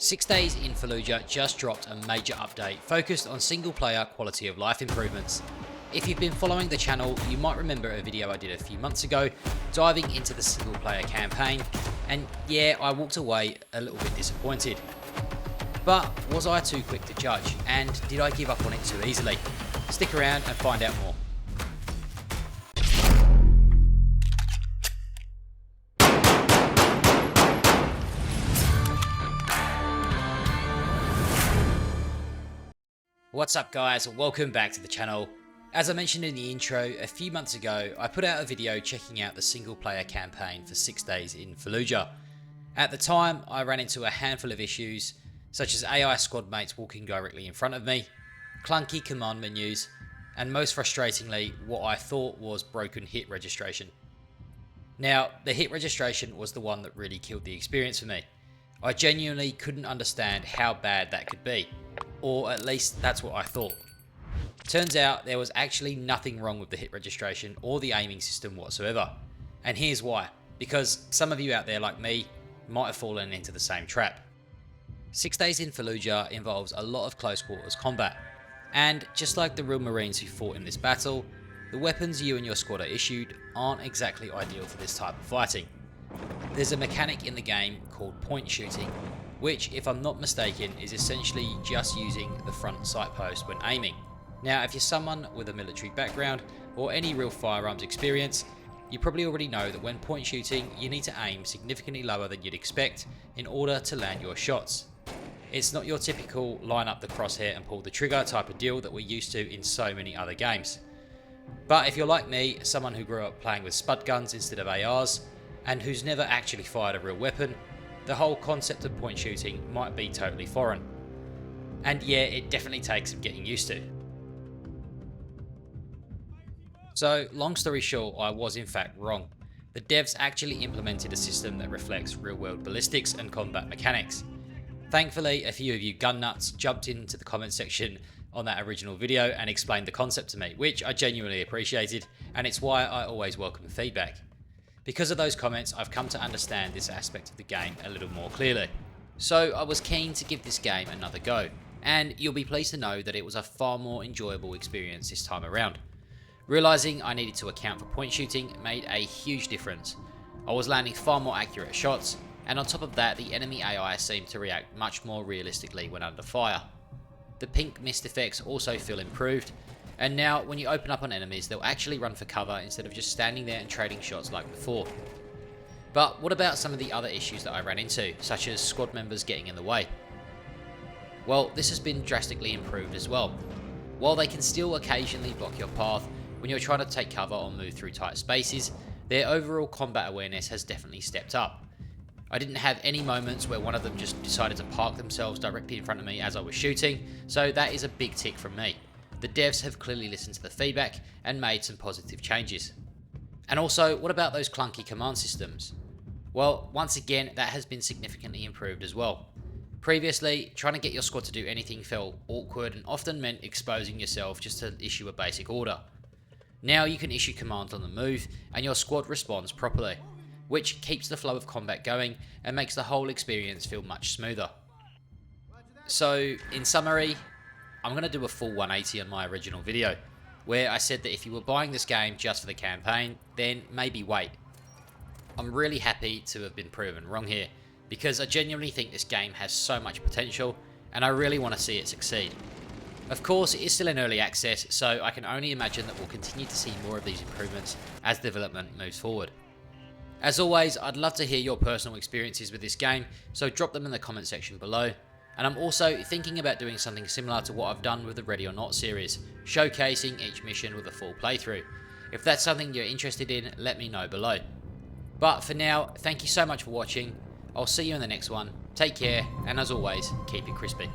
6 Days in Fallujah just dropped a major update focused on single player quality of life improvements. If you've been following the channel, you might remember a video I did a few months ago diving into the single player campaign, and yeah, I walked away a little bit disappointed. But was I too quick to judge, and did I give up on it too easily? Stick around and find out more. What's up guys, welcome back to the channel. As I mentioned in the intro, a few months ago I put out a video checking out the single player campaign for 6 Days in Fallujah. At the time I ran into a handful of issues such as AI squad mates walking directly in front of me, clunky command menus, and most frustratingly what I thought was broken hit registration. Now the hit registration was the one that really killed the experience for me. I genuinely couldn't understand how bad that could be. Or at least that's what I thought. Turns out there was actually nothing wrong with the hit registration or the aiming system whatsoever. And here's why. Because some of you out there like me might have fallen into the same trap. 6 Days in Fallujah involves a lot of close quarters combat. And just like the real Marines who fought in this battle, the weapons you and your squad are issued aren't exactly ideal for this type of fighting. There's a mechanic in the game called point shooting, which, if I'm not mistaken, is essentially just using the front sight post when aiming. Now, if you're someone with a military background or any real firearms experience, you probably already know that when point shooting, you need to aim significantly lower than you'd expect in order to land your shots. It's not your typical line up the crosshair and pull the trigger type of deal that we're used to in so many other games. But if you're like me, someone who grew up playing with spud guns instead of ARs, and who's never actually fired a real weapon, the whole concept of point shooting might be totally foreign. And yeah, it definitely takes some getting used to. So, long story short, I was in fact wrong. The devs actually implemented a system that reflects real-world ballistics and combat mechanics. Thankfully, a few of you gun nuts jumped into the comment section on that original video and explained the concept to me, which I genuinely appreciated, and it's why I always welcome feedback. Because of those comments, I've come to understand this aspect of the game a little more clearly. So I was keen to give this game another go, and you'll be pleased to know that it was a far more enjoyable experience this time around. Realising I needed to account for point shooting made a huge difference. I was landing far more accurate shots, and on top of that, the enemy AI seemed to react much more realistically when under fire. The pink mist effects also feel improved, and now when you open up on enemies, they'll actually run for cover instead of just standing there and trading shots like before. But what about some of the other issues that I ran into, such as squad members getting in the way? Well, this has been drastically improved as well. While they can still occasionally block your path when you're trying to take cover or move through tight spaces, their overall combat awareness has definitely stepped up. I didn't have any moments where one of them just decided to park themselves directly in front of me as I was shooting, so that is a big tick from me. The devs have clearly listened to the feedback and made some positive changes. And also, what about those clunky command systems? Well, once again, that has been significantly improved as well. Previously, trying to get your squad to do anything felt awkward and often meant exposing yourself just to issue a basic order. Now you can issue commands on the move and your squad responds properly, which keeps the flow of combat going and makes the whole experience feel much smoother. So, in summary, I'm going to do a full 180 on my original video, where I said that if you were buying this game just for the campaign, then maybe wait. I'm really happy to have been proven wrong here, because I genuinely think this game has so much potential, and I really want to see it succeed. Of course, it is still in early access, so I can only imagine that we'll continue to see more of these improvements as development moves forward. As always, I'd love to hear your personal experiences with this game, so drop them in the comment section below. And I'm also thinking about doing something similar to what I've done with the Ready or Not series, showcasing each mission with a full playthrough. If that's something you're interested in, let me know below. But for now, thank you so much for watching. I'll see you in the next one. Take care, and as always, keep it crispy.